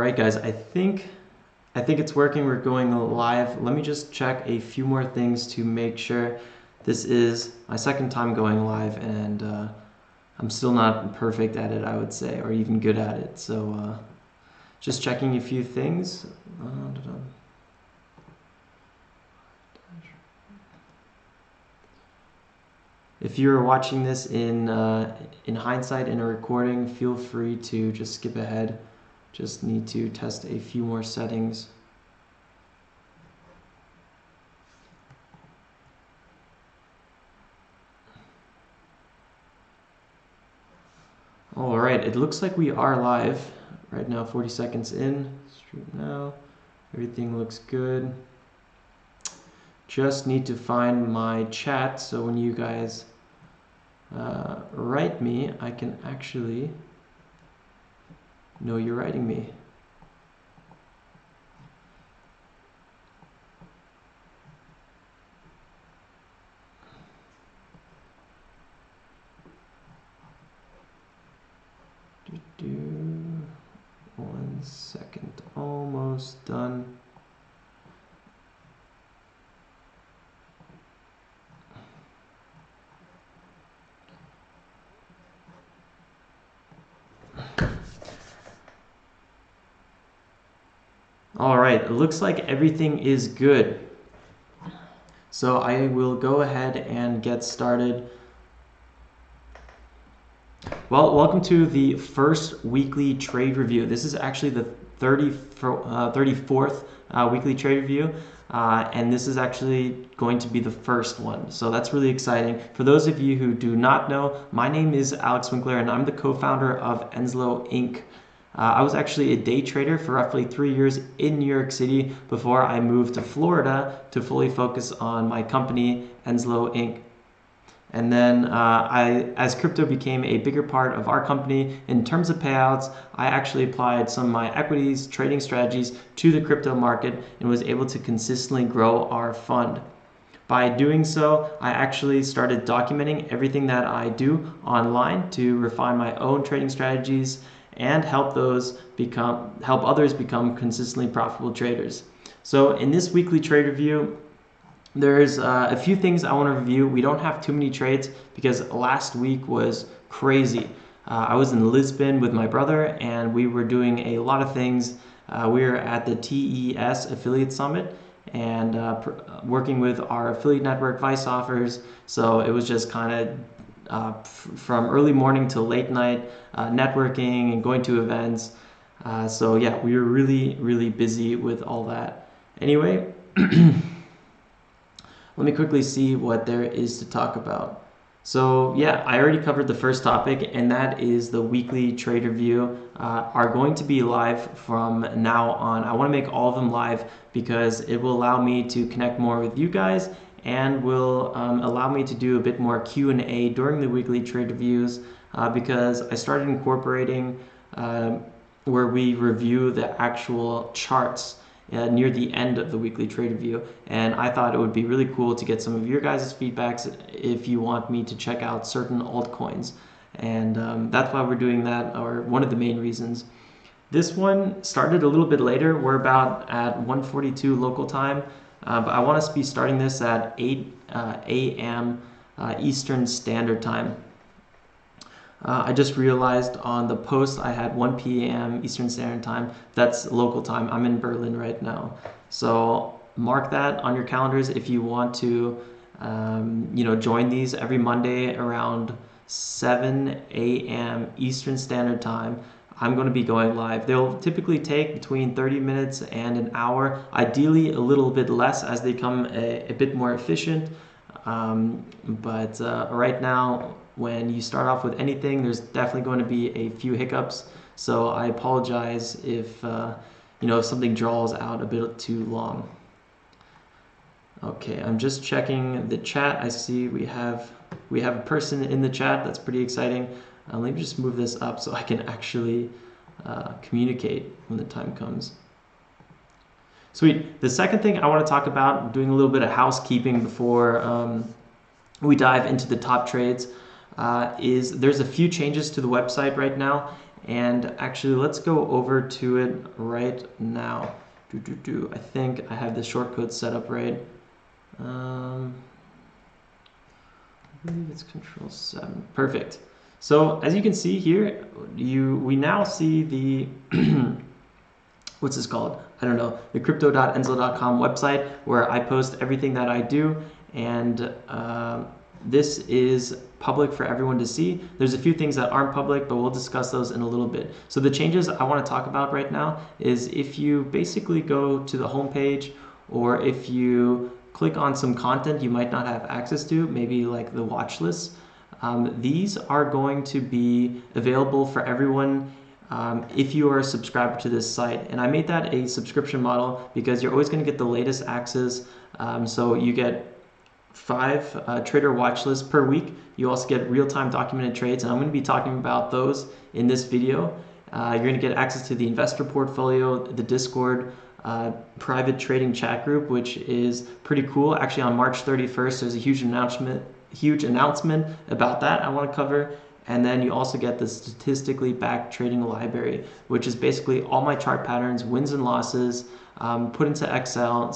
right, guys, I think it's working. We're going live. Let me just check a few more things to make sure. This is my second time going live, and I'm still not perfect at it, I would say, or even good at it. So just checking a few things. If you're watching this in hindsight in a recording, feel free to just skip ahead. Just need to test a few more settings. All right, it looks like we are live right now, 40 seconds in. Stream now. Everything looks good. Just need to find my chat, so when you guys write me, I can actually know you're writing me. One second, almost done. All right, it looks like everything is good. So I will go ahead and get started. Well, welcome to the first weekly trade review. This is actually the 34th weekly trade review, and this is actually going to be the first one. So that's really exciting. For those of you who do not know, my name is Alex Winkler, and I'm the co-founder of Enslow Inc. I was actually a day trader for roughly 3 years in New York City before I moved to Florida to fully focus on my company, Enslow Inc. And then as crypto became a bigger part of our company in terms of payouts, I actually applied some of my equities trading strategies to the crypto market and was able to consistently grow our fund. By doing so, I actually started documenting everything that I do online to refine my own trading strategies and help others become consistently profitable traders. So in this weekly trade review, there's a few things I want to review. We don't have too many trades because last week was crazy. I was in Lisbon with my brother and we were doing a lot of things. We were at the TES Affiliate Summit and working with our affiliate network Vice Offers. So it was just kind of from early morning till late night, networking and going to events. So yeah, we were really, really busy with all that. Anyway, let me quickly see what there is to talk about. So yeah, I already covered the first topic, and that is the weekly trade review are going to be live from now on. I want to make all of them live because it will allow me to connect more with you guys and will allow me to do a bit more Q&A during the weekly trade reviews because I started incorporating where we review the actual charts near the end of the weekly trade review, and I thought it would be really cool to get some of your guys' feedbacks if you want me to check out certain altcoins, and that's why we're doing that, or one of the main reasons. This one started a little bit later. We're about at 1:42 local time, but I want to be starting this at 8 a.m. Eastern Standard Time. I just realized on the post I had 1 p.m. Eastern Standard Time. That's local time. I'm in Berlin right now. So mark that on your calendars if you want to join these every Monday around 7 a.m. Eastern Standard Time. I'm going to be going live. They'll typically take between 30 minutes and an hour, ideally a little bit less as they become a bit more efficient. But right now, when you start off with anything, there's definitely going to be a few hiccups. So I apologize if if something draws out a bit too long. Okay, I'm just checking the chat. I see we have a person in the chat. That's pretty exciting. Let me just move this up so I can actually communicate when the time comes. Sweet. The second thing I want to talk about, doing a little bit of housekeeping before we dive into the top trades, is there's a few changes to the website right now, And actually, let's go over to it right now. I think I have the shortcode set up right. I believe it's Control 7. Perfect. So as you can see here, we now see the what's this called? I don't know, the crypto.enzo.com website where I post everything that I do, and this is public for everyone to see. There's a few things that aren't public, but we'll discuss those in a little bit. So the changes I want to talk about right now is if you basically go to the home page, or if you click on some content you might not have access to, maybe like the watch list, these are going to be available for everyone if you are a subscriber to this site. And I made that a subscription model because you're always going to get the latest access. So you get 5 trader watch lists per week. You also get real-time documented trades, and I'm going to be talking about those in this video. You're going to get access to the investor portfolio, the Discord, private trading chat group, which is pretty cool. Actually, on March 31st, there's a huge announcement about that I want to cover. And then you also get the statistically backed trading library, which is basically all my chart patterns, wins and losses, put into Excel,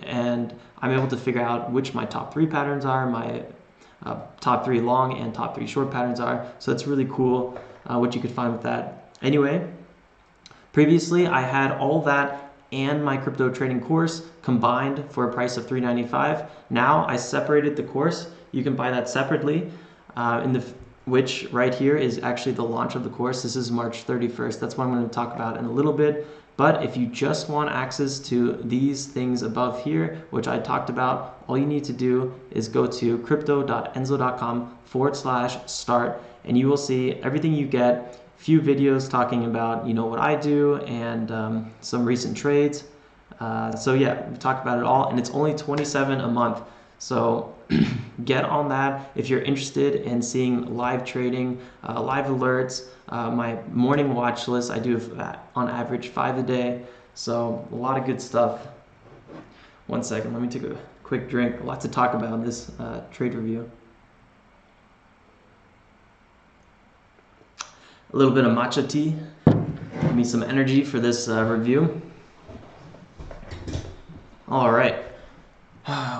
and I'm able to figure out which my top 3 patterns are, my top 3 long and top 3 short patterns are. So it's really cool what you could find with that. Anyway, previously I had all that and my crypto trading course combined for a price of $395. Now I separated the course. You can buy that separately which right here is actually the launch of the course. This is March 31st. That's what I'm going to talk about in a little bit. But if you just want access to these things above here, which I talked about, all you need to do is go to crypto.enzo.com/start, and you will see everything you get. Few videos talking about, what I do, and some recent trades. So yeah, we've talked about it all, and it's only $27 a month. So get on that if you're interested in seeing live trading, live alerts, my morning watch list. I do on average 5 a day. So a lot of good stuff. One second, let me take a quick drink. A lot to talk about in this trade review. A little bit of matcha tea. Give me some energy for this review. All right.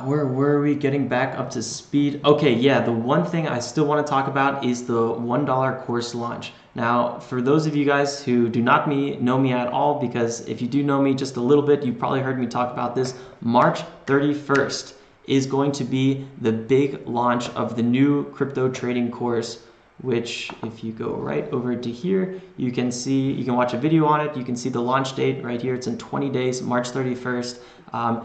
Where were we? Getting back up to speed? Okay, yeah, the one thing I still want to talk about is the $1 course launch. Now, for those of you guys who do not know me at all, because if you do know me just a little bit, you've probably heard me talk about this, March 31st is going to be the big launch of the new crypto trading course, which if you go right over to here, you can watch a video on it. You can see the launch date right here. It's in 20 days, March 31st.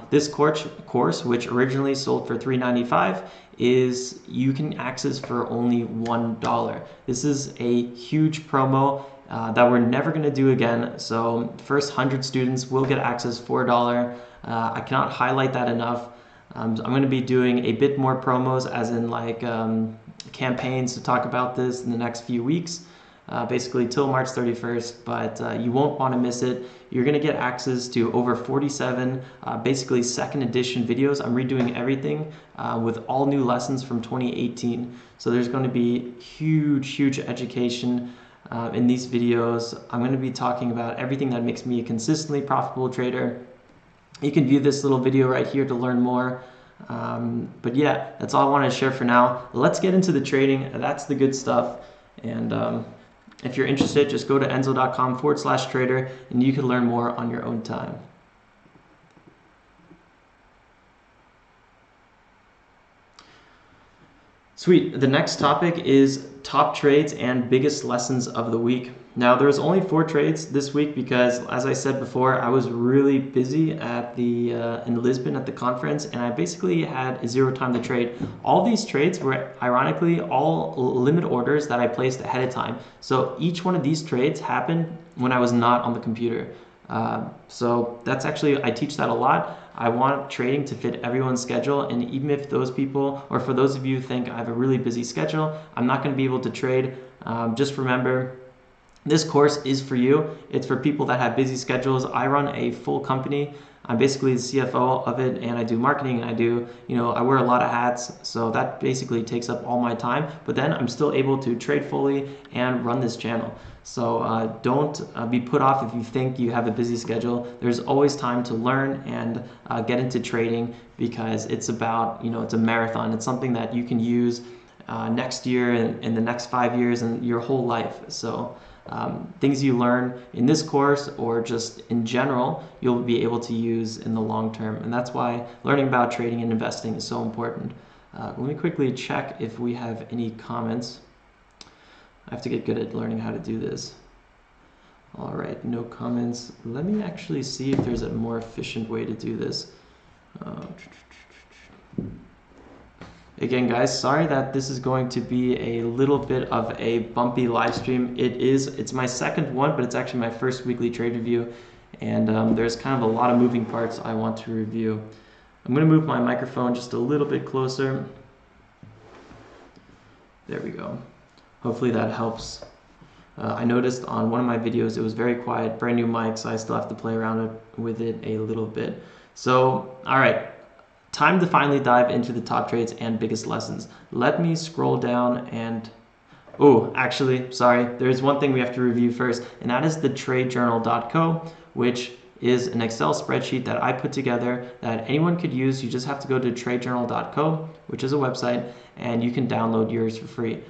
This course, which originally sold for $395, you can access for only $1. This is a huge promo that we're never going to do again. So first 100 students will get access for $1. I cannot highlight that enough. I'm going to be doing a bit more promos, as in like campaigns to talk about this in the next few weeks, basically till March 31st, but you won't want to miss it. You're going to get access to over 47 basically second edition videos. I'm redoing everything with all new lessons from 2018. So there's going to be huge education in these videos. I'm going to be talking about everything that makes me a consistently profitable trader. You can view this little video right here to learn more. But yeah, that's all I wanted to share for now. Let's get into the trading. That's the good stuff. And if you're interested, just go to enzo.com/trader and you can learn more on your own time. Sweet. The next topic is top trades and biggest lessons of the week. Now, there's only 4 trades this week because, as I said before, I was really busy at in Lisbon at the conference, and I basically had 0 time to trade. All these trades were, ironically, all limit orders that I placed ahead of time. So each one of these trades happened when I was not on the computer. So that's actually, I teach that a lot. I want trading to fit everyone's schedule, and even if those people, or for those of you who think I have a really busy schedule, I'm not going to be able to trade, just remember, this course is for you. It's for people that have busy schedules. I run a full company. I'm basically the CFO of it, and I do marketing, and I do, I wear a lot of hats, so that basically takes up all my time, but then I'm still able to trade fully and run this channel. So don't be put off if you think you have a busy schedule. There's always time to learn and get into trading, because it's about, it's a marathon. It's something that you can use next year and in the next 5 years and your whole life. So things you learn in this course or just in general, you'll be able to use in the long term. And that's why learning about trading and investing is so important. Let me quickly check if we have any comments. I have to get good at learning how to do this. All right, no comments. Let me actually see if there's a more efficient way to do this. Again, guys, sorry that this is going to be a little bit of a bumpy live stream. It's my second one, but it's actually my first weekly trade review, and there's kind of a lot of moving parts I want to review. I'm going to move my microphone just a little bit closer. There we go. Hopefully that helps. I noticed on one of my videos it was very quiet, brand new mic, so I still have to play around with it a little bit. So, all right, time to finally dive into the top trades and biggest lessons. Let me scroll down and, oh, actually, sorry, there's one thing we have to review first, and that is the tradejournal.co, which is an Excel spreadsheet that I put together that anyone could use. You just have to go to tradejournal.co, which is a website, and you can download yours for free.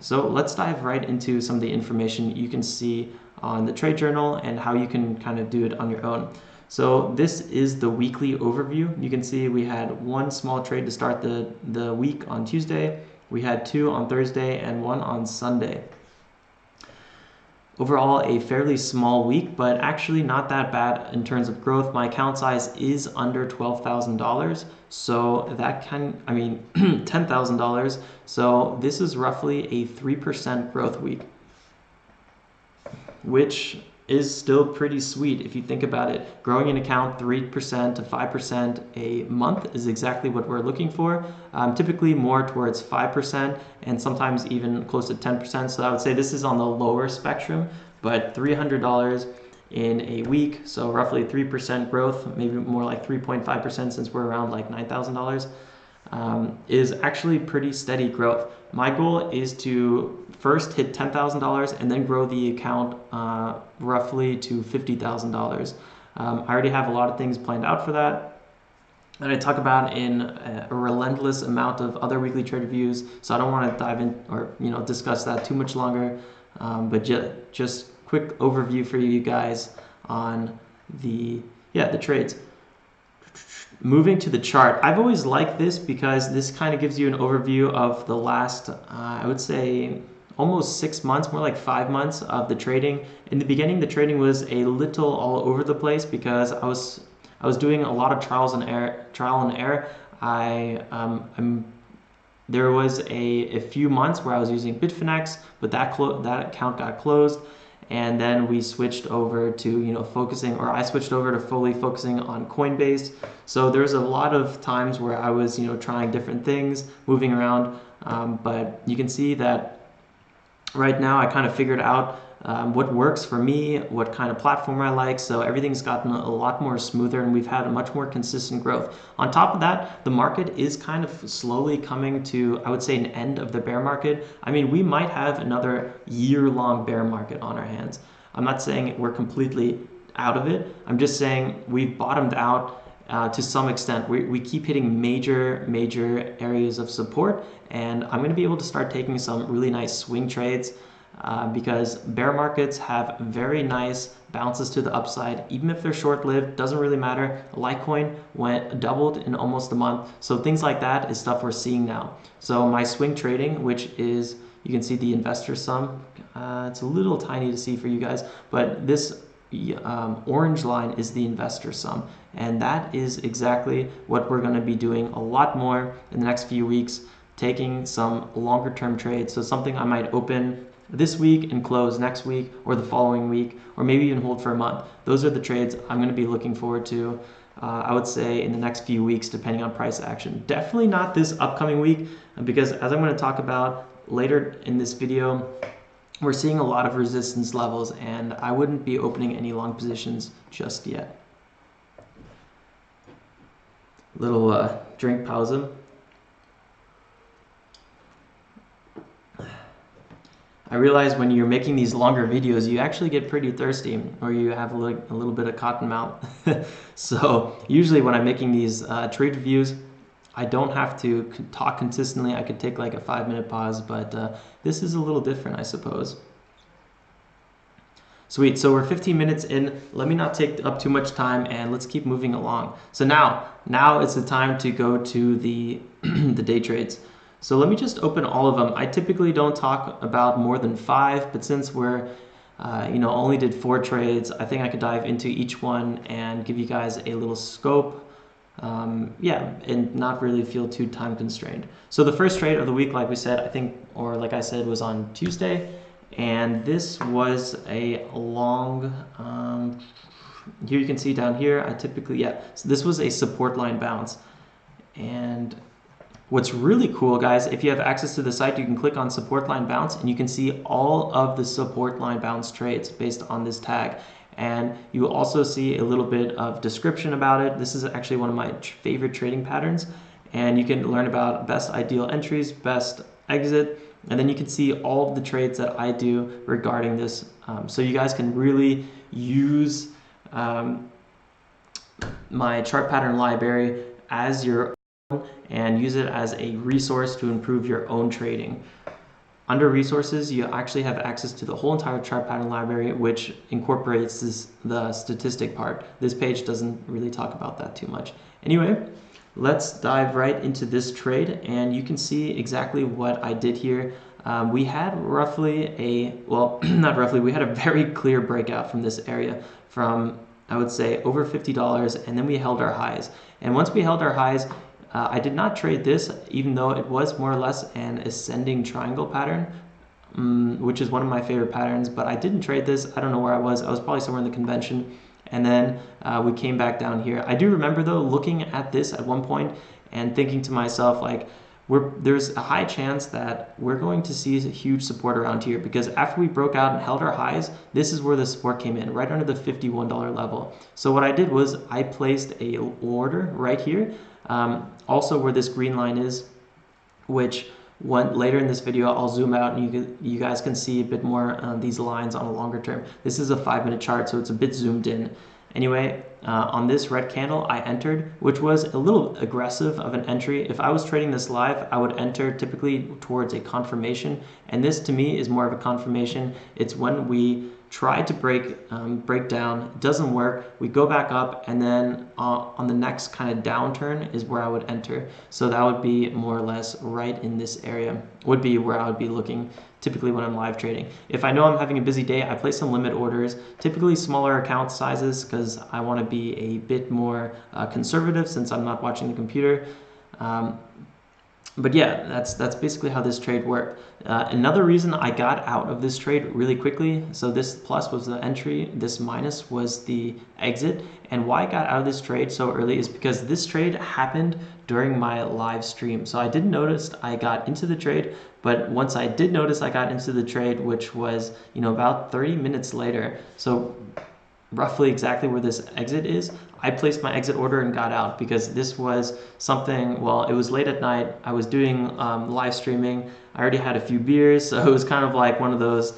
So let's dive right into some of the information you can see on the trade journal and how you can kind of do it on your own. So this is the weekly overview. You can see we had one small trade to start the week on Tuesday. We had 2 on Thursday and 1 on Sunday. Overall, a fairly small week, but actually not that bad in terms of growth. My account size is under $12,000, so that $10,000. So this is roughly a 3% growth week, which is still pretty sweet if you think about it. Growing an account 3% to 5% a month is exactly what we're looking for. Typically more towards 5% and sometimes even close to 10%. So I would say this is on the lower spectrum, but $300 in a week, so roughly 3% growth, maybe more like 3.5% since we're around like $9,000, is actually pretty steady growth. My goal is to first hit $10,000 and then grow the account roughly to $50,000. I already have a lot of things planned out for that, and I talk about in a relentless amount of other weekly trade reviews, so I don't want to dive in or discuss that too much longer, but just quick overview for you guys on the trades. Moving to the chart, I've always liked this because this kind of gives you an overview of the last, I would say, almost 6 months, more like 5 months of the trading. In the beginning, the trading was a little all over the place because I was doing a lot of trial and error. There was a few months where I was using Bitfinex, but that account got closed. And then we switched over to I switched over to fully focusing on Coinbase. So there's a lot of times where I was trying different things, moving around, but you can see that right now I kind of figured out what works for me, what kind of platform I like, so everything's gotten a lot more smoother and we've had a much more consistent growth. On top of that, the market is kind of slowly coming to, I would say, an end of the bear market. I mean, we might have another year-long bear market on our hands. I'm not saying we're completely out of it. I'm just saying we've bottomed out to some extent. We keep hitting major areas of support, and I'm going to be able to start taking some really nice swing trades because bear markets have very nice bounces to the upside, even if they're short-lived. Doesn't really matter. Litecoin doubled in almost a month, so things like that is stuff we're seeing now. So my swing trading, which is, you can see the investor sum, it's a little tiny to see for you guys, but this orange line is the investor sum, and that is exactly what we're going to be doing a lot more in the next few weeks, taking some longer term trades. So something I might open this week and close next week or the following week, or maybe even hold for a month. Those are the trades I'm going to be looking forward to, I would say, in the next few weeks, depending on price action. Definitely not this upcoming week, because as I'm going to talk about later in this video, we're seeing a lot of resistance levels, and I wouldn't be opening any long positions just yet. Little drink pause. I realize when you're making these longer videos, you actually get pretty thirsty, or you have a little bit of cotton mouth. So usually when I'm making these trade reviews, I don't have to talk consistently. I could take like a 5-minute pause, but this is a little different, I suppose. Sweet, so we're 15 minutes in. Let me not take up too much time, and let's keep moving along. So now it's the time to go to the the day trades. So let me just open all of them. I typically don't talk about more than 5, but since we're only did 4 trades, I think I could dive into each one and give you guys a little scope. Yeah, and not really feel too time constrained. So the first trade of the week, like we said, like I said, was on Tuesday. And this was a long, here you can see down here, so this was a support line bounce. And what's really cool, guys, if you have access to the site, you can click on support line bounce and you can see all of the support line bounce trades based on this tag. And you will also see a little bit of description about it. This is actually one of my favorite trading patterns. And you can learn about best ideal entries, best exit, and then you can see all of the trades that I do regarding this. So you guys can really use my chart pattern library as your own and use it as a resource to improve your own trading. Under resources, you actually have access to the whole entire chart pattern library, which incorporates the statistic part. This page doesn't really talk about that too much. Anyway, let's dive right into this trade, and you can see exactly what I did here. We had we had a very clear breakout from this area from, I would say, over $50, and then we held our highs. And once we held our highs, I did not trade this, even though it was more or less an ascending triangle pattern, which is one of my favorite patterns, but I didn't trade this. I don't know where I was. I was probably somewhere in the convention. And then we came back down here. I do remember, though, looking at this at one point and thinking to myself, like, there's a high chance that we're going to see a huge support around here, because after we broke out and held our highs, this is where the support came in, right under the $51 level. So what I did was I placed a order right here, also where this green line is, which later in this video I'll zoom out and you guys can see a bit more these lines on a longer term. This is a 5-minute chart, so it's a bit zoomed in. Anyway, on this red candle I entered, which was a little aggressive of an entry. If I was trading this live, I would enter typically towards a confirmation, and this to me is more of a confirmation. It's when we try to break down, it doesn't work, we go back up, and then on the next kind of downturn is where I would enter. So that would be more or less right in this area, would be where I would be looking typically when I'm live trading. If I know I'm having a busy day, I place some limit orders, typically smaller account sizes, because I want to be a bit more conservative since I'm not watching the computer. But yeah, that's basically how this trade worked. Another reason I got out of this trade really quickly, so this plus was the entry, this minus was the exit, and why I got out of this trade so early is because this trade happened during my live stream. So I didn't notice I got into the trade, but once I did notice I got into the trade, which was about 30 minutes later, so roughly exactly where this exit is, I placed my exit order and got out, because this was something, well, it was late at night, I was doing live streaming, I already had a few beers, so it was kind of like one of those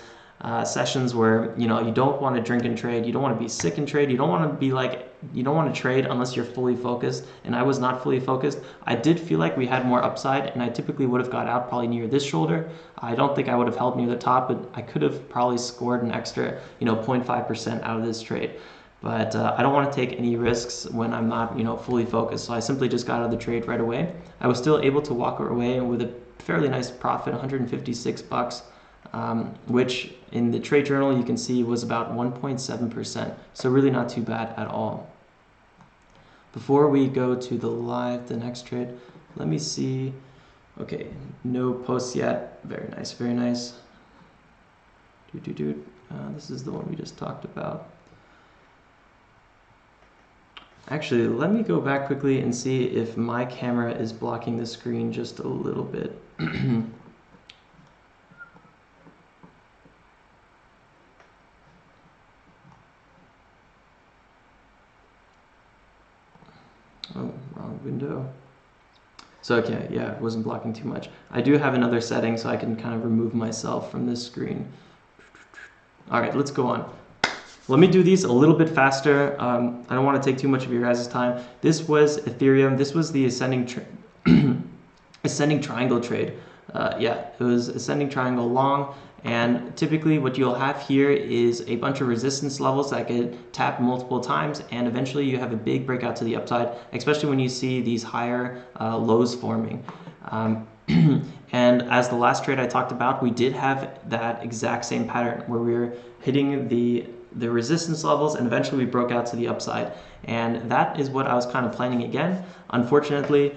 sessions where you don't want to drink and trade, you don't want to be sick and trade, you don't want to trade unless you're fully focused, and I was not fully focused. I did feel like we had more upside, and I typically would have got out probably near this shoulder. I don't think I would have held near the top, but I could have probably scored an extra 0.5% out of this trade. But I don't want to take any risks when I'm not fully focused, so I simply just got out of the trade right away. I was still able to walk away with a fairly nice profit, $156, which in the trade journal you can see was about 1.7%, so really not too bad at all. Before we go to the next trade, let me see. Okay, no posts yet. Very nice, very nice. This is the one we just talked about. Actually, let me go back quickly and see if my camera is blocking the screen just a little bit. Oh, wrong window. So okay, yeah, it wasn't blocking too much. I do have another setting so I can kind of remove myself from this screen. All right, let's go on. Let me do these a little bit faster. I don't want to take too much of your guys' time. This was Ethereum. This was the ascending triangle trade. Yeah, it was ascending triangle long. And typically what you'll have here is a bunch of resistance levels that get tapped multiple times, and eventually you have a big breakout to the upside, especially when you see these higher lows forming. And as the last trade I talked about, we did have that exact same pattern where we were hitting the resistance levels, and eventually we broke out to the upside. And that is what I was kind of planning again. Unfortunately,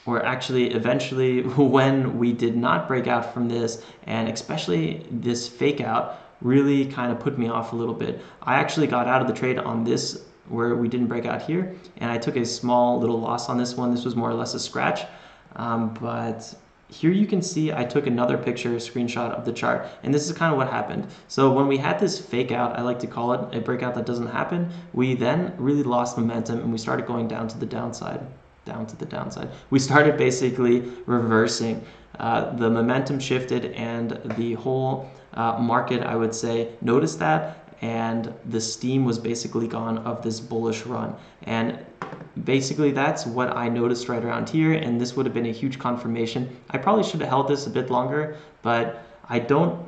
or actually eventually when we did not break out from this, and especially this fake out really kind of put me off a little bit. I actually got out of the trade on this where we didn't break out here, and I took a small little loss on this one. This was more or less a scratch, but here you can see I took another picture, a screenshot of the chart, and this is kind of what happened. So when we had this fake out, I like to call it a breakout that doesn't happen, we then really lost momentum and we started going down to the downside. We started basically reversing. The momentum shifted, and the whole market, I would say, noticed that, and the steam was basically gone of this bullish run. And basically that's what I noticed right around here, and this would have been a huge confirmation. I probably should have held this a bit longer, but I don't.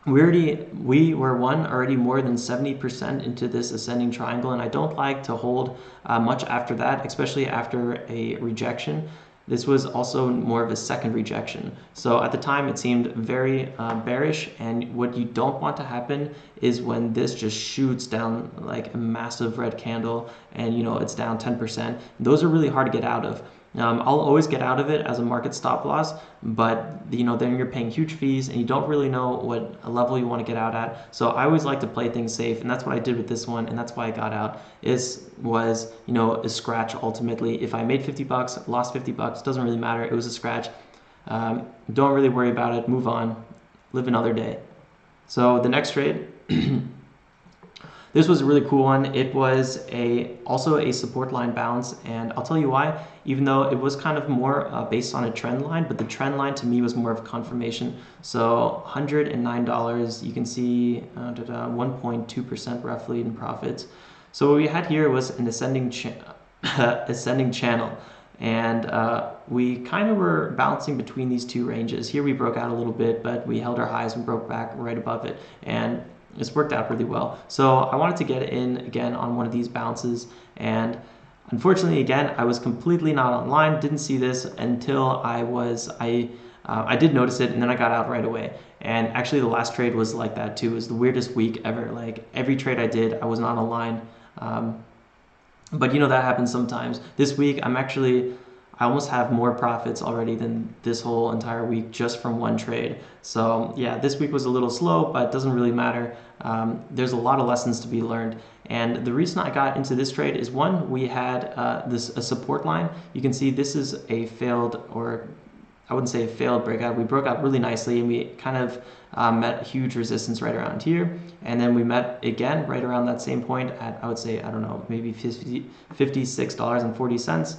We were already more than 70% into this ascending triangle, and I don't like to hold much after that, especially after a rejection. This was also more of a second rejection. So at the time it seemed very bearish, and what you don't want to happen is when this just shoots down like a massive red candle and it's down 10%. Those are really hard to get out of. I'll always get out of it as a market stop loss, but then you're paying huge fees and you don't really know what level you want to get out at. So I always like to play things safe, and that's what I did with this one, and that's why I got out. It was a scratch ultimately. If I made 50 bucks, lost 50 bucks, doesn't really matter. It was a scratch. Don't really worry about it. Move on. Live another day. So the next trade. This was a really cool one. It was also a support line bounce, and I'll tell you why. Even though it was kind of more based on a trend line, but the trend line to me was more of a confirmation. So $109, you can see 1.2% roughly in profits. So what we had here was an ascending channel, and we kind of were bouncing between these two ranges. Here we broke out a little bit, but we held our highs and broke back right above it, and it's worked out really well. So I wanted to get in again on one of these bounces, and unfortunately again I was completely not online, didn't see this until I did notice it, and then I got out right away. And actually the last trade was like that too. It was the weirdest week ever. Like every trade I did, I was not online, but that happens sometimes. This week I almost have more profits already than this whole entire week just from one trade. So yeah, this week was a little slow, but it doesn't really matter. There's a lot of lessons to be learned. And the reason I got into this trade is, one, we had a support line. You can see this is a failed, or I wouldn't say a failed breakout. We broke out really nicely, and we kind of met huge resistance right around here. And then we met again right around that same point at, I would say, I don't know, maybe $56.40.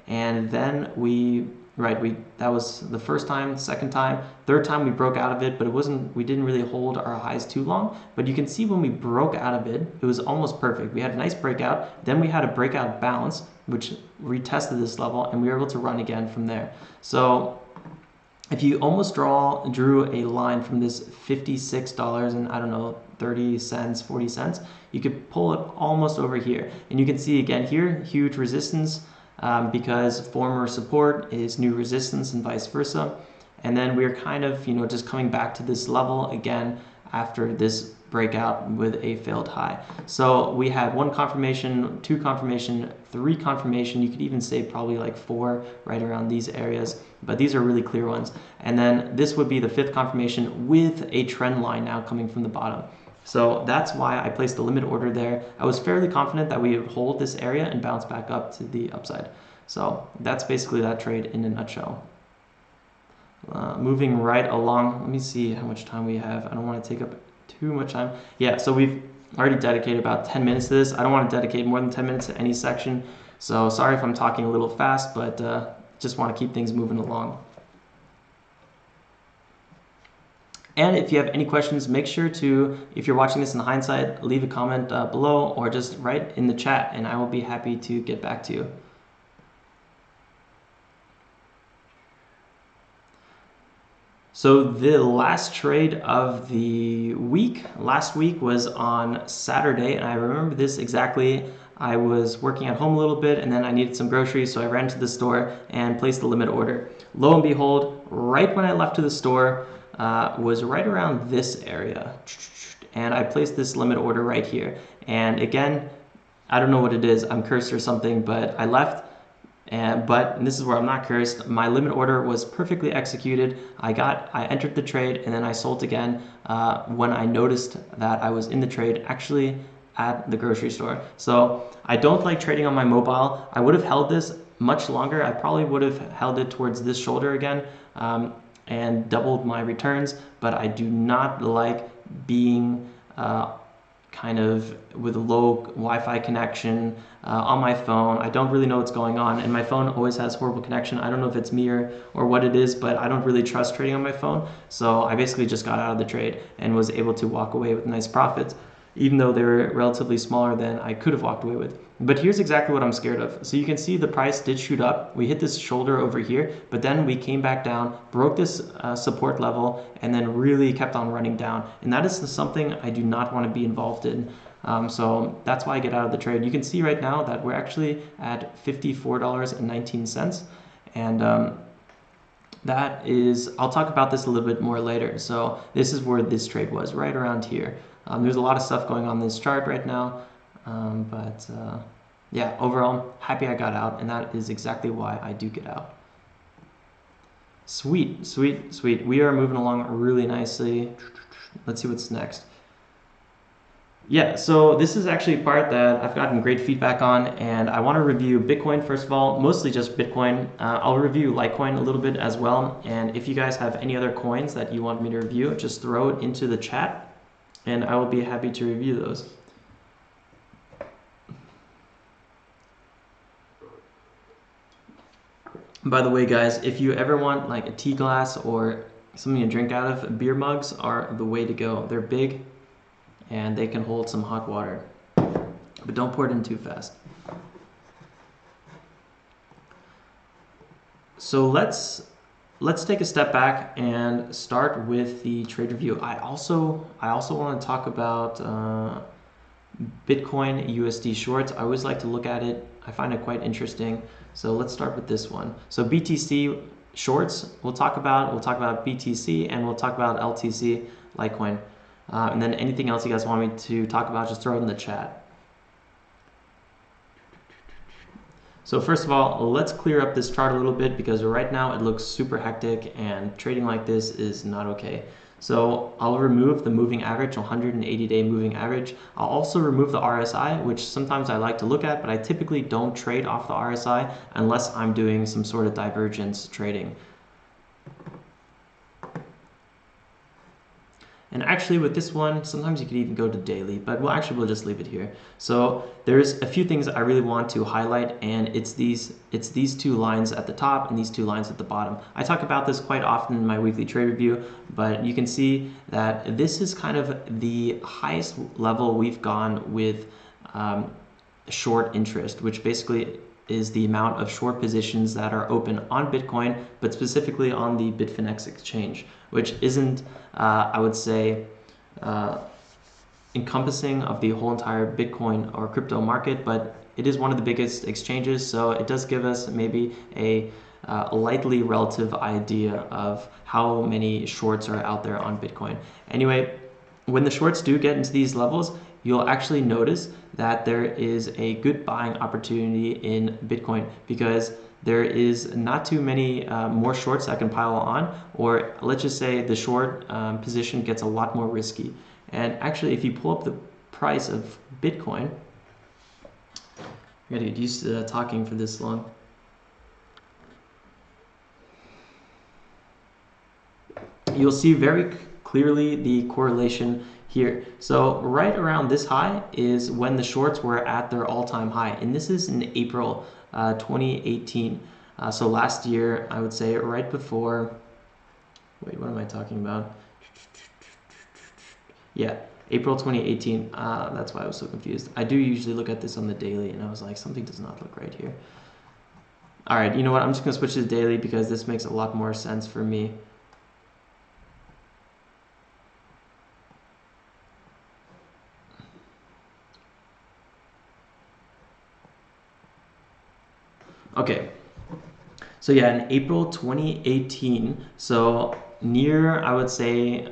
And then that was the first time. Second time, third time we broke out of it, but we didn't really hold our highs too long. But you can see when we broke out of it, it was almost perfect. We had a nice breakout, then we had a breakout bounce, which retested this level, and we were able to run again from there. So if you almost drew a line from this $56 and I don't know, 30 cents, 40 cents, you could pull it almost over here. And you can see again here, huge resistance, because former support is new resistance and vice versa. And then we're kind of, just coming back to this level again after this breakout with a failed high. So we had 1 confirmation, 2 confirmation, 3 confirmation. You could even say probably like 4 right around these areas, but these are really clear ones. And then this would be the 5th confirmation with a trend line now coming from the bottom. So that's why I placed the limit order there. I was fairly confident that we would hold this area and bounce back up to the upside. So that's basically that trade in a nutshell. Moving right along, let me see how much time we have. I don't want to take up too much time. Yeah, so we've already dedicated about 10 minutes to this. I don't want to dedicate more than 10 minutes to any section. So sorry if I'm talking a little fast, but just want to keep things moving along. And if you have any questions, make sure to, if you're watching this in hindsight, leave a comment below or just write in the chat and I will be happy to get back to you. So the last trade of the week, last week, was on Saturday, and I remember this exactly. I was working at home a little bit and then I needed some groceries, so I ran to the store and placed the limit order. Lo and behold, right when I left to the store, was right around this area, and I placed this limit order right here. And again, I don't know what it is, I'm cursed or something, but I left. And this is where I'm not cursed. My limit order was perfectly executed. I entered the trade and then I sold again when I noticed that I was in the trade actually at the grocery store. So I don't like trading on my mobile. I would have held this much longer. I probably would have held it towards this shoulder again and doubled my returns, but I do not like being kind of with a low Wi-Fi connection on my phone. I don't really know what's going on, and my phone always has horrible connection. I don't know if it's me or what it is, but I don't really trust trading on my phone. So I basically just got out of the trade and was able to walk away with nice profits, even though they were relatively smaller than I could have walked away with. But here's exactly what I'm scared of. So you can see the price did shoot up. We hit this shoulder over here, but then we came back down, broke this support level, and then really kept on running down. And that is something I do not want to be involved in. So that's why I get out of the trade. You can see right now that we're actually at $54.19. And that is, I'll talk about this a little bit more later. So this is where this trade was, right around here. There's a lot of stuff going on in this chart right now. Yeah, overall, happy I got out, and that is exactly why I do get out. Sweet, sweet, sweet. We are moving along really nicely. Let's see what's next. Yeah, so this is actually a part that I've gotten great feedback on, and I want to review Bitcoin first of all, mostly just Bitcoin. I'll review Litecoin a little bit as well, and if you guys have any other coins that you want me to review, just throw it into the chat, and I will be happy to review those. By the way, guys, if you ever want like a tea glass or something to drink out of, beer mugs are the way to go. They're big and they can hold some hot water, but don't pour it in too fast. So let's take a step back and start with the trade review. I also want to talk about Bitcoin USD shorts. I always like to look at it. I find it quite interesting. So let's start with this one. So BTC shorts, we'll talk about BTC, and we'll talk about LTC, Litecoin. And then anything else you guys want me to talk about, just throw it in the chat. So first of all, let's clear up this chart a little bit because right now it looks super hectic and trading like this is not okay. So I'll remove the moving average, 180-day moving average. I'll also remove the RSI, which sometimes I like to look at, but I typically don't trade off the RSI unless I'm doing some sort of divergence trading. And actually with this one, sometimes you could even go to daily, but we'll just leave it here. So there's a few things I really want to highlight, and it's these two lines at the top and these two lines at the bottom. I talk about this quite often in my weekly trade review, but you can see that this is kind of the highest level we've gone with short interest, which basically is the amount of short positions that are open on Bitcoin, but specifically on the Bitfinex exchange, which isn't, I would say, encompassing of the whole entire Bitcoin or crypto market, but it is one of the biggest exchanges, so it does give us maybe a lightly relative idea of how many shorts are out there on Bitcoin. Anyway, when the shorts do get into these levels, you'll actually notice that there is a good buying opportunity in Bitcoin because there is not too many more shorts that can pile on, or let's just say the short position gets a lot more risky. And actually, if you pull up the price of Bitcoin, I gotta get used to talking for this long. You'll see very clearly the correlation here. So right around this high is when the shorts were at their all-time high, and this is in April 2018. So last year, I would say right before, wait, what am I talking about? Yeah, April 2018. That's why I was so confused. I do usually look at this on the daily, and I was like, something does not look right here. All right, you know what? I'm just going to switch to the daily because this makes a lot more sense for me. Okay, so yeah, in April 2018, so near, I would say,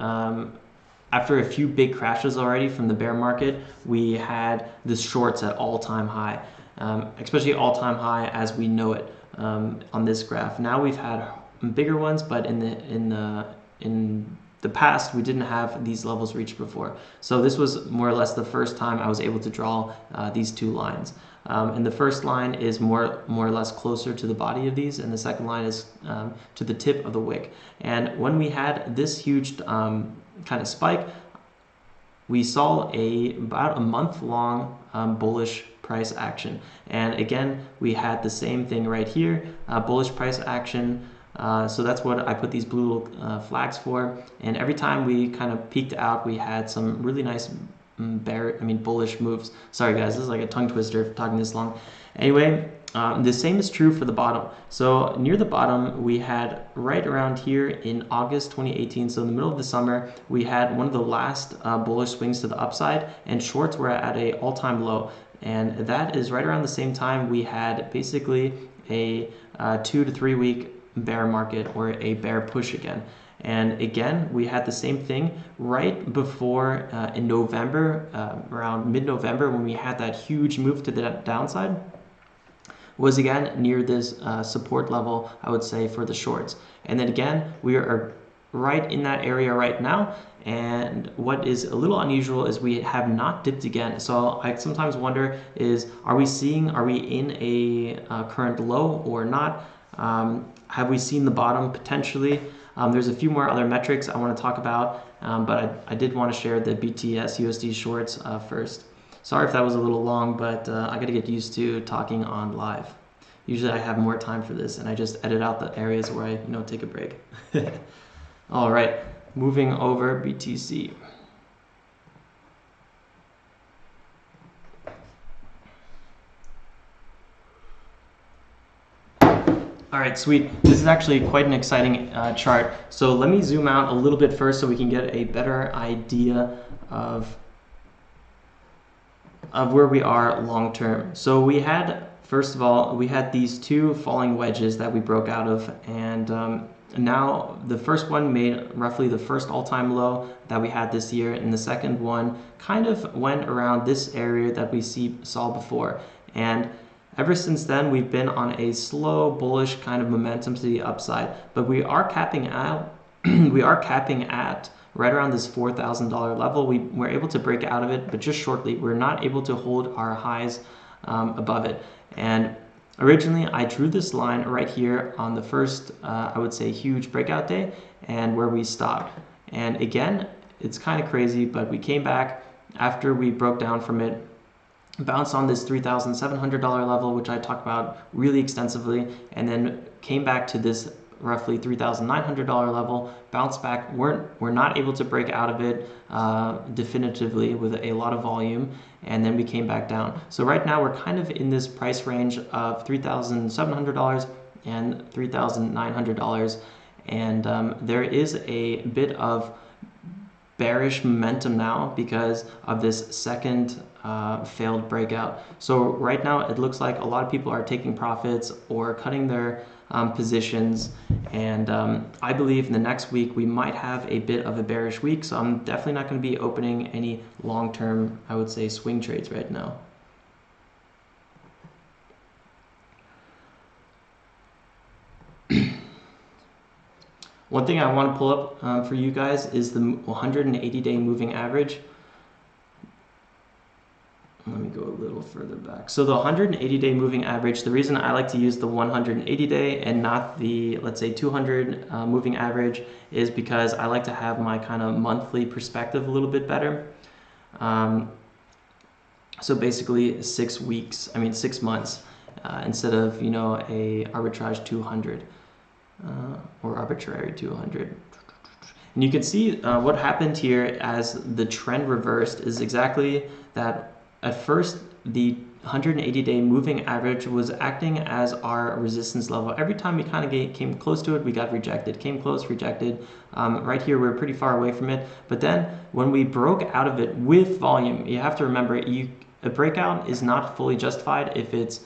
after a few big crashes already from the bear market, we had the shorts at all-time high, especially all-time high as we know it on this graph. Now we've had bigger ones, but in the past we didn't have these levels reached before. So this was more or less the first time I was able to draw these two lines. And the first line is more or less closer to the body of these, and the second line is to the tip of the wick. And when we had this huge kind of spike, we saw about a month-long bullish price action. And again, we had the same thing right here, bullish price action. So that's what I put these blue flags for. And every time we kind of peaked out, we had some really nice bullish moves. Sorry guys, this is like a tongue twister talking this long. Anyway, the same is true for the bottom. So near the bottom, we had right around here in August 2018, so in the middle of the summer, we had one of the last bullish swings to the upside, and shorts were at an all-time low. And that is right around the same time we had basically a 2 to 3 week bear market, or a bear push again. And again, we had the same thing right before in November, around mid-November, when we had that huge move to the downside, was again near this support level, I would say, for the shorts. And then again, we are right in that area right now. And what is a little unusual is we have not dipped again. So I sometimes wonder are we in a current low or not? Have we seen the bottom potentially? There's a few more other metrics I want to talk about, but I did want to share the BTS USD shorts first. Sorry if that was a little long, but I got to get used to talking on live. Usually I have more time for this, and I just edit out the areas where I take a break. All right, moving over BTC. All right, sweet. This is actually quite an exciting chart. So let me zoom out a little bit first so we can get a better idea of where we are long term. So we had, first of all, we had these two falling wedges that we broke out of, and now the first one made roughly the first all-time low that we had this year, and the second one kind of went around this area that we saw before. And ever since then, we've been on a slow bullish kind of momentum to the upside, but we are capping out. We are capping at right around this $4,000 level. We were able to break out of it, but just shortly. We're not able to hold our highs above it. And originally, I drew this line right here on the first, I would say, huge breakout day, and where we stopped. And again, it's kind of crazy, but we came back after we broke down from it, bounced on this $3,700 level, which I talked about really extensively, and then came back to this roughly $3,900 level, bounced back. We're not able to break out of it definitively with a lot of volume, and then we came back down. So right now we're kind of in this price range of $3,700 and $3,900, and there is a bit of bearish momentum now because of this second failed breakout. So right now it looks like a lot of people are taking profits or cutting their positions, and I believe in the next week we might have a bit of a bearish week, so I'm definitely not going to be opening any long-term, I would say, swing trades right now. One thing I want to pull up for you guys is the 180-day moving average. Let me go a little further back. So the 180-day moving average, the reason I like to use the 180-day and not the, let's say, 200 moving average is because I like to have my kind of monthly perspective a little bit better. So basically 6 months. instead of, you know, a arbitrage 200 or arbitrary 200. And you can see what happened here as the trend reversed is exactly that. At first, the 180-day moving average was acting as our resistance level. Every time we kind of came close to it, we got rejected. Came close, rejected. Right here, we're pretty far away from it. But then when we broke out of it with volume, you have to remember, a breakout is not fully justified if it's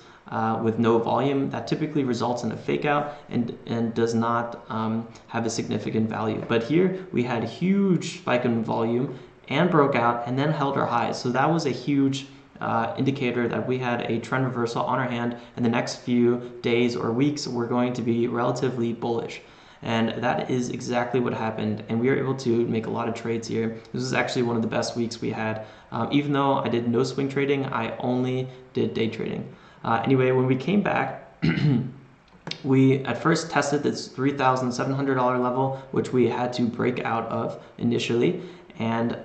with no volume. That typically results in a fake out and does not have a significant value. But here we had a huge spike in volume and broke out and then held our highs. So that was a huge indicator that we had a trend reversal on our hand, and the next few days or weeks were going to be relatively bullish. And that is exactly what happened, and we were able to make a lot of trades here. This is actually one of the best weeks we had. Even though I did no swing trading, I only did day trading. Anyway, when we came back, we at first tested this $3,700 level, which we had to break out of initially. And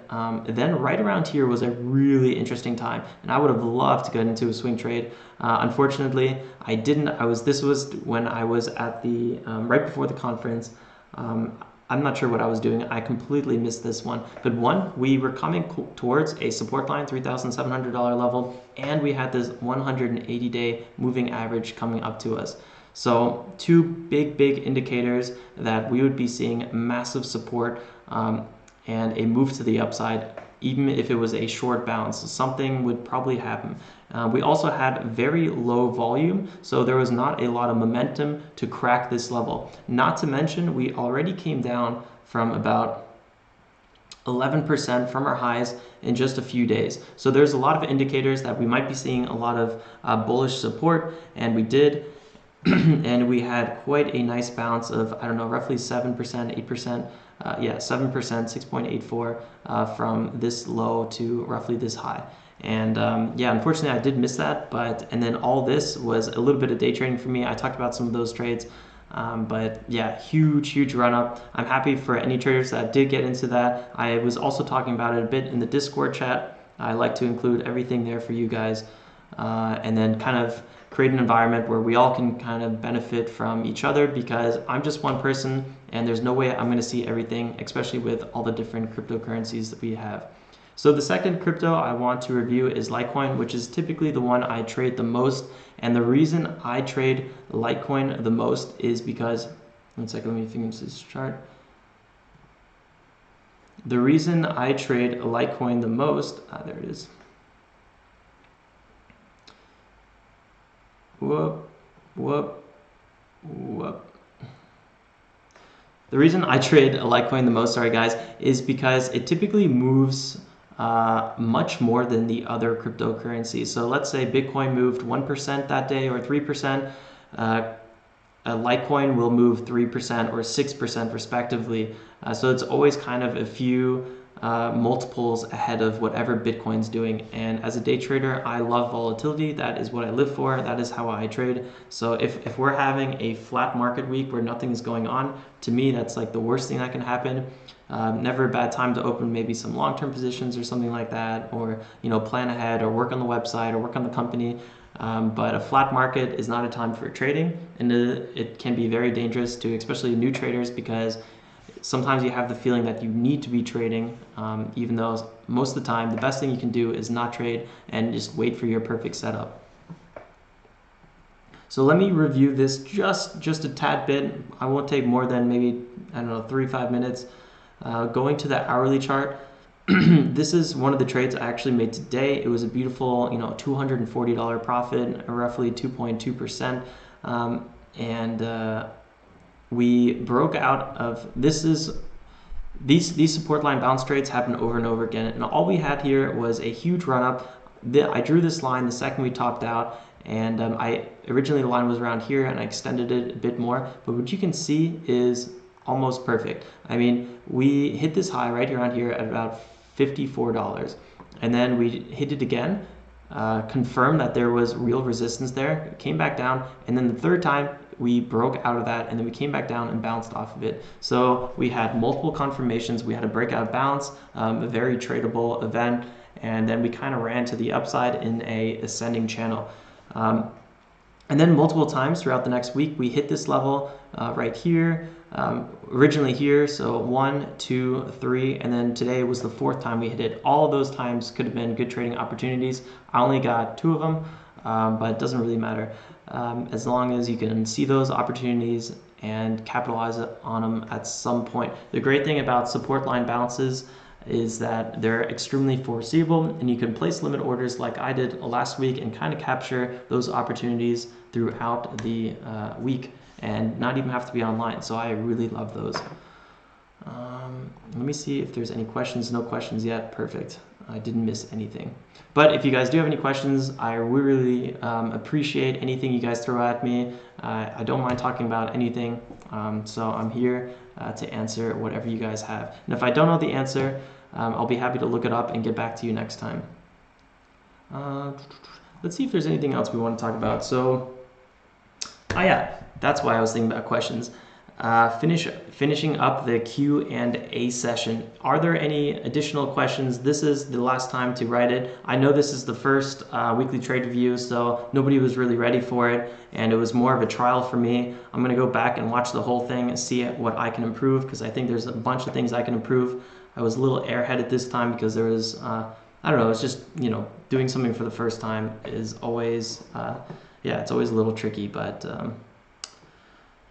then right around here was a really interesting time, and I would have loved to get into a swing trade. Unfortunately, I didn't. This was when I was at the right before the conference. I'm not sure what I was doing. I completely missed this one. But we were coming towards a support line, $3,700 level, and we had this 180-day moving average coming up to us. So two big indicators that we would be seeing massive support and a move to the upside, even if it was a short bounce. Something would probably happen. We also had very low volume, so there was not a lot of momentum to crack this level. Not to mention, we already came down from about 11% from our highs in just a few days. So there's a lot of indicators that we might be seeing a lot of bullish support, and we did. And we had quite a nice bounce of, I don't know, roughly 7%, 8%. 7%, 6.84 from this low to roughly this high. And unfortunately I did miss that, and then all this was a little bit of day trading for me. I talked about some of those trades, but yeah, huge run up. I'm happy for any traders that did get into that. I was also talking about it a bit in the Discord chat. I like to include everything there for you guys, and then kind of create an environment where we all can kind of benefit from each other, because I'm just one person and there's no way I'm going to see everything, especially with all the different cryptocurrencies that we have. So the second crypto I want to review is Litecoin, which is typically the one I trade the most. And the reason I trade Litecoin the most is because, one second, let me finish this chart. The reason I trade Litecoin the most, there it is. Whoop. The reason I trade Litecoin the most, sorry guys, is because it typically moves much more than the other cryptocurrencies. So let's say Bitcoin moved 1% that day or 3%. Litecoin will move 3% or 6% respectively. So it's always kind of a few multiples ahead of whatever Bitcoin's doing. And as a day trader, I love volatility. That is what I live for. That is how I trade. So if we're having a flat market week where nothing is going on, to me, that's like the worst thing that can happen. Never a bad time to open maybe some long-term positions or something like that, or plan ahead or work on the website or work on the company. But a flat market is not a time for trading, and it can be very dangerous to especially new traders, because sometimes you have the feeling that you need to be trading, even though most of the time the best thing you can do is not trade and just wait for your perfect setup. So let me review this just a tad bit. I won't take more than maybe, 3-5 minutes. Going to the hourly chart, this is one of the trades I actually made today. It was a beautiful, $240 profit, roughly 2.2%, and we broke out of these support line bounce trades happen over and over again, and all we had here was a huge run up. I drew this line the second we topped out, and originally the line was around here and I extended it a bit more, but what you can see is almost perfect. I mean, we hit this high right around here at about $54, and then we hit it again, confirmed that there was real resistance there, came back down, and then the third time we broke out of that, and then we came back down and bounced off of it. So we had multiple confirmations. We had a breakout bounce, a very tradable event, and then we kind of ran to the upside in a ascending channel. And then multiple times throughout the next week, we hit this level right here, originally here. So 1, 2, 3, and then today was the 4th time we hit it. All of those times could have been good trading opportunities. I only got 2 of them, but it doesn't really matter. As long as you can see those opportunities and capitalize on them at some point. The great thing about support line bounces is that they're extremely foreseeable, and you can place limit orders like I did last week and kind of capture those opportunities throughout the week and not even have to be online. So I really love those. Let me see if there's any questions. No questions yet. Perfect. I didn't miss anything. But if you guys do have any questions, I really appreciate anything you guys throw at me. I don't mind talking about anything. So I'm here to answer whatever you guys have. And if I don't know the answer, I'll be happy to look it up and get back to you next time. Let's see if there's anything else we want to talk about. So, yeah, that's why I was thinking about questions. Finishing up the Q&A session. Are there any additional questions? This is the last time to write it. I know this is the first weekly trade review, so nobody was really ready for it, and it was more of a trial for me. I'm going to go back and watch the whole thing and see what I can improve, because I think there's a bunch of things I can improve. I was a little airheaded this time because there was, I don't know, it's just, doing something for the first time is always, it's always a little tricky, but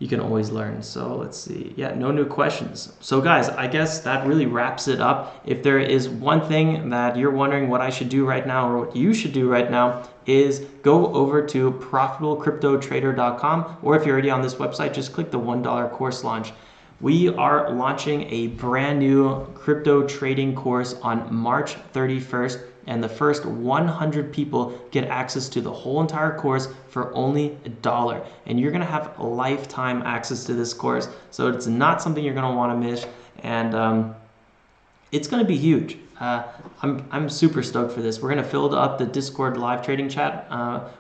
you can always learn. So let's see. Yeah, no new questions. So guys, I guess that really wraps it up. If there is one thing that you're wondering what I should do right now, or what you should do right now, is go over to profitablecryptotrader.com, or if you're already on this website, just click the $1 course launch. We are launching a brand new crypto trading course on March 31st, and the first 100 people get access to the whole entire course for only $1. And you're gonna have lifetime access to this course, so it's not something you're gonna wanna miss, and it's gonna be huge. I'm super stoked for this. We're gonna fill up the Discord live trading chat,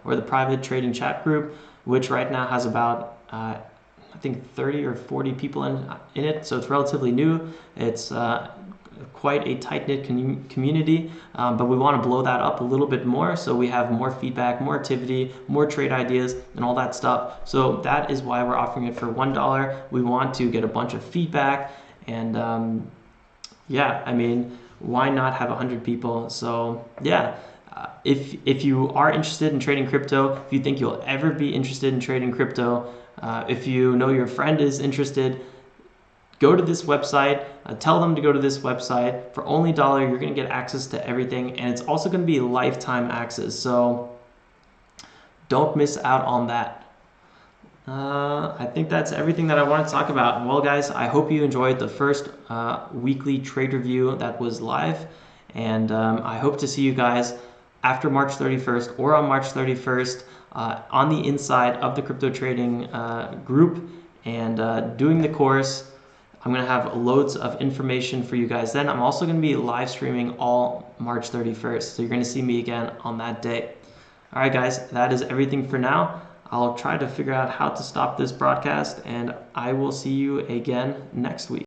or the private trading chat group, which right now has about, I think 30 or 40 people in it, so it's relatively new. It's quite a tight-knit community, but we want to blow that up a little bit more so we have more feedback, more activity, more trade ideas, and all that stuff. So that is why we're offering it for $1. We want to get a bunch of feedback, and I mean, why not have 100 people? So yeah. If you are interested in trading crypto, if you think you'll ever be interested in trading crypto, if you know your friend is interested, go to this website, tell them to go to this website. For only $1, you're going to get access to everything, and it's also going to be lifetime access, so don't miss out on that. I think that's everything that I want to talk about. Well, guys, I hope you enjoyed the first weekly trade review that was live, and I hope to see you guys after March 31st or on March 31st on the inside of the crypto trading group and doing the course. I'm going to have loads of information for you guys then. I'm also going to be live streaming all March 31st, so you're going to see me again on that day. All right, guys, that is everything for now. I'll try to figure out how to stop this broadcast, and I will see you again next week.